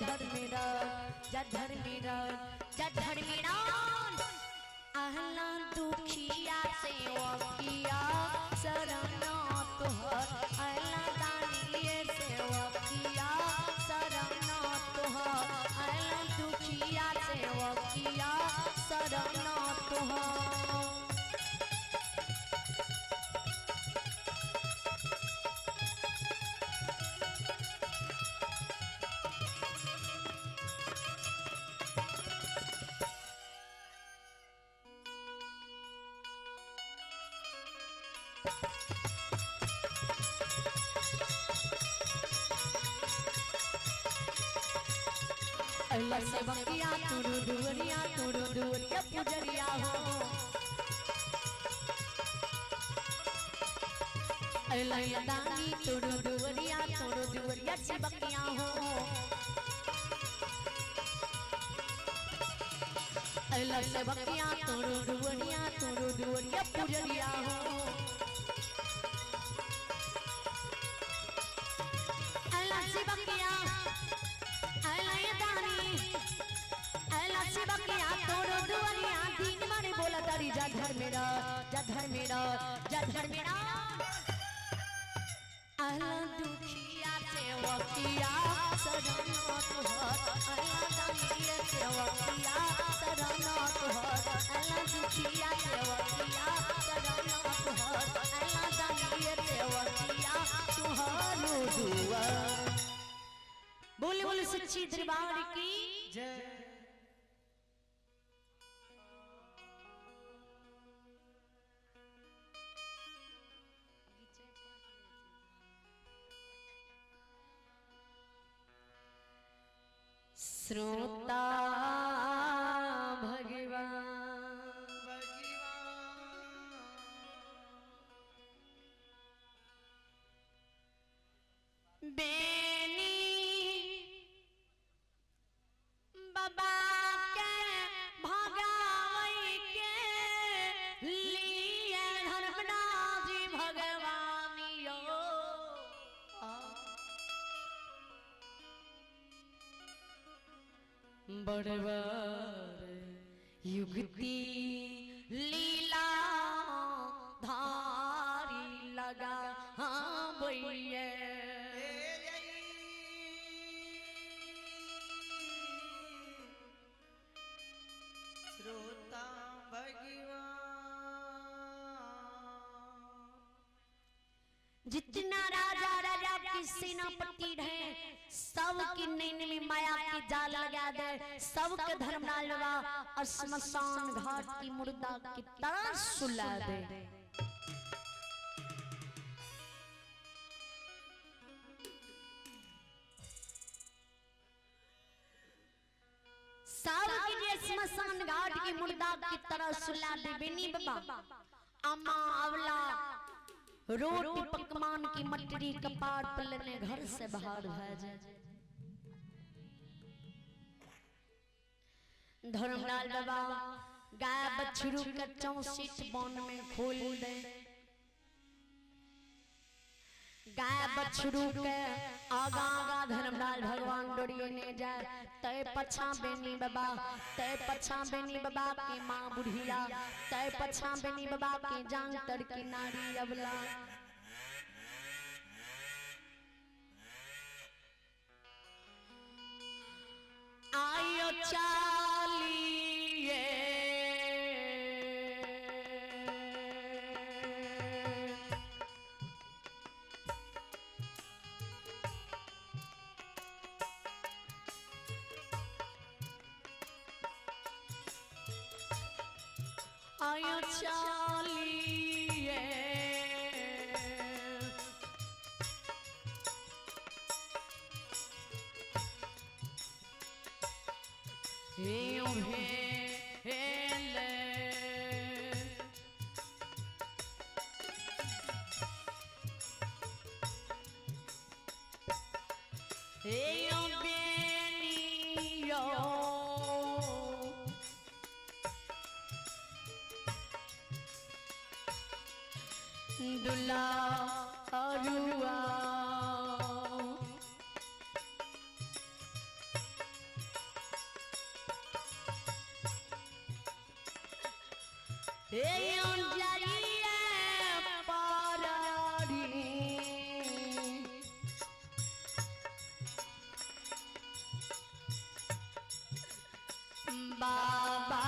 धर्मेरा आहला दुखिया सेवकिया शरण तुहर आहला दानिये सेवकिया शरण तुहर आहला दुखिया सेवकिया शरण तुहर। अल्लाह से बकिया तुरु दुवरिया पुजरिया हो अल्लाह दानी तुरु दुवरिया से बकिया हो अल्लाह से बकिया तुरु दुवरिया पुजरिया हो अल्लाह से बकिया बोला तारी जा धर्मेरा अल्लाह दुखिया सेवकिया शरण तुहर अल्लाह दानिये सेवकिया शरण तुहर अल्लाह दुखिया सेवकिया शरण तुहर अल्लाह दानिये सेवकिया तुहर दुआ। बोले बोले सच्ची दरबार की जय। श्रोता भगवान बेनी बाबा के भगावई के लिए धर्मराज भगवान यो बड़बर युक्ति लीला धारी लगा हाँ भैया श्रोता भगवान। जितना राजा की सेनापति रहे सबकी नैन में माया की जाल लगा दे सबके धर्मराज और श्मशान घाट की मुर्दा की तरह सुला दे। सबके लिए श्मशान घाट की मुर्दा की तरह सुला दे। बेनी बाबा अम्मा अवला रोटी पकवान की मटरी कपार पर लेने घर से बाहर भेजे। धर्मलाल बाबा गाय बछरू के 64 बन में खोल दे। गाय बछरू के आगा धर्मलाल भगवान डोरिए ने जाए तय पछा बेनी बाबा की माँ बुढ़िया तय पछा बेनी बाबा की जान तर की नारी अबला। आयो चालिए आयो चालिए दुला अरुआ हे अंजलिए पारारी बाबा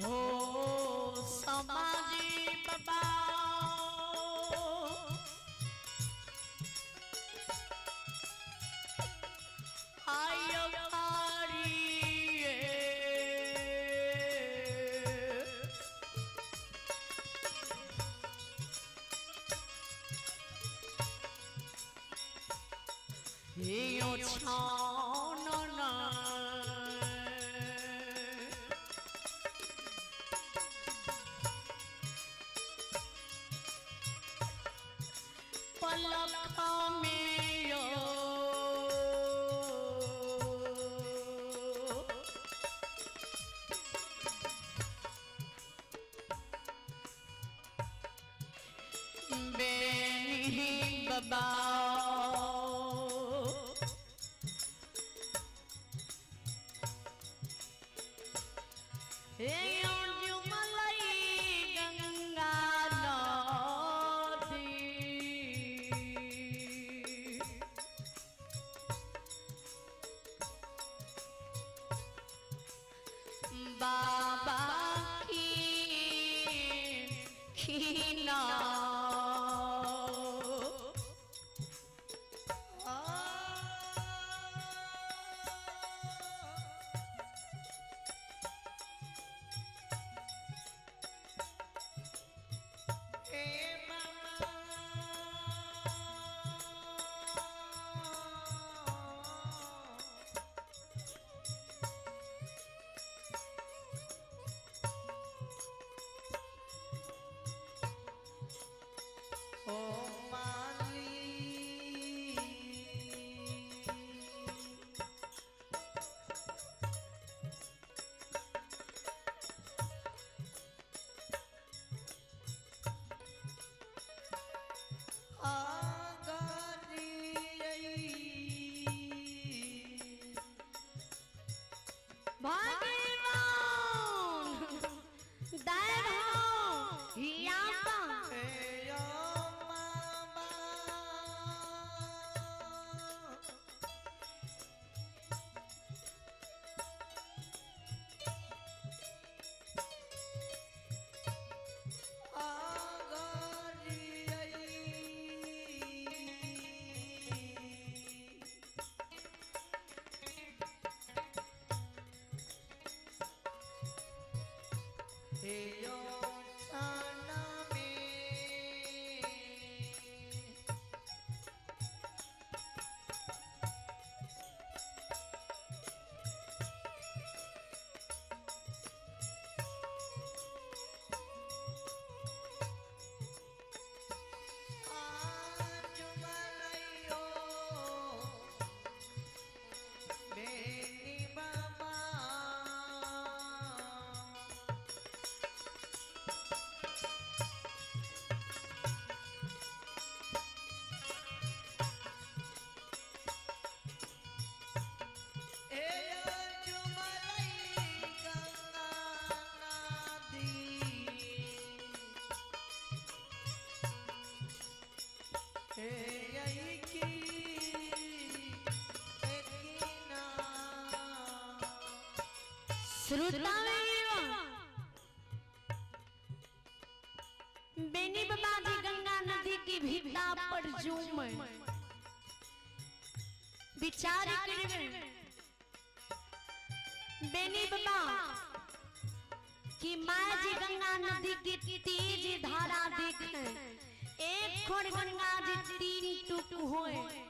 हो समाजी बाबा आयो कारिए यो छानो ना पलक में यो बेनी बाबा बाबा की खीना श्रोता बेनी बाबा जी गंगा नदी की भित्ता पर झूम विचार करवे बेनी बाबा कि माँ जी गंगा नदी की तेज धारा देखे एक खोर गंगा जी तीन टुक होए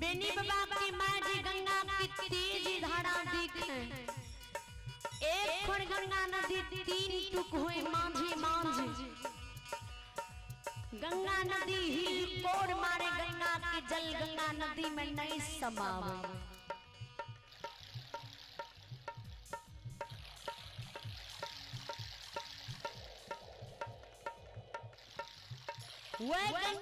बेनी बाबा की माँ जी गंगा की तेज धारा दिखे एक खोर गंगा नदी तीन टुक हुए मांझी मांझी गंगा नदी हिल कोर मारे गंगा की जल गंगा नदी में नहीं समावे वह